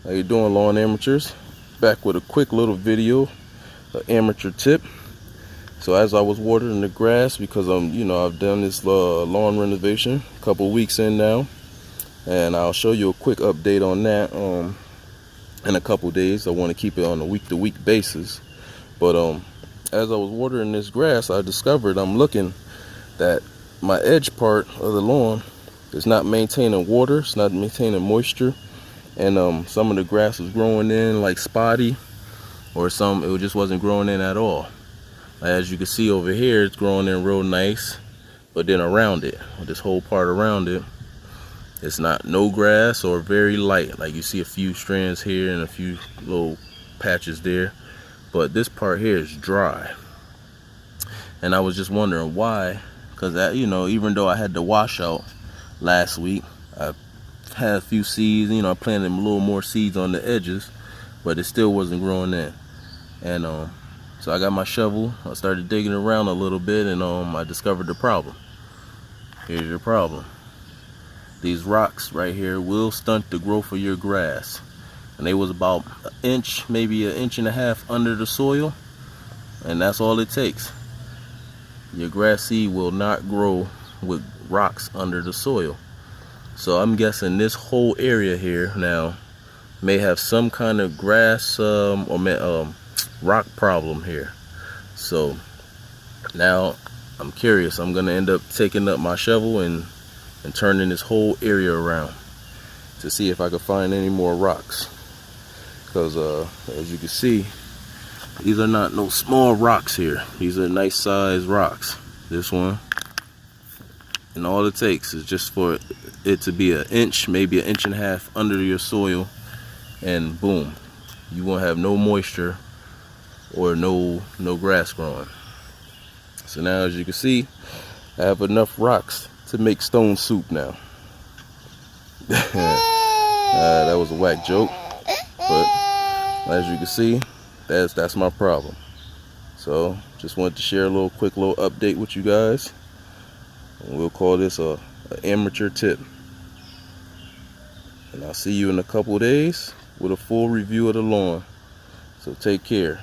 How you doing, lawn amateurs? Back with a quick little video, an amateur tip. So as I was watering the grass, because I've done this lawn renovation a couple weeks in now, and I'll show you a quick update on that in a couple days. I want to keep it on a week-to-week basis. But as I was watering this grass, I discovered I'm looking that my edge part of the lawn is not maintaining water, it's not maintaining moisture. And some of the grass was growing in like spotty, or some it just wasn't growing in at all. As you can see over here, it's growing in real nice, but then around it, this whole part around it, it's not no grass or very light. Like you see a few strands here and a few little patches there, but this part here is dry. And I was just wondering why, because even though I had the washout last week, I had a few seeds, I planted a little more seeds on the edges, but it still wasn't growing in. And so I got my shovel, I started digging around a little bit, and I discovered the problem. Here's your problem. These rocks right here will stunt the growth of your grass. And they was about an inch, maybe an inch and a half under the soil, and that's all it takes. Your grass seed will not grow with rocks under the soil. So I'm guessing this whole area here now may have some kind of grass rock problem here. So now I'm curious. I'm gonna end up taking up my shovel and turning this whole area around to see if I can find any more rocks. Because as you can see, these are not no small rocks here. These are nice sized rocks. This one. And all it takes is just for it to be an inch, maybe an inch and a half under your soil, and boom, you won't have no moisture or no grass growing. So now, as you can see, I have enough rocks to make stone soup now. That was a whack joke, but as you can see, that's my problem. So just wanted to share a quick little update with you guys. We'll call this an amateur tip. And I'll see you in a couple of days with a full review of the lawn. So take care.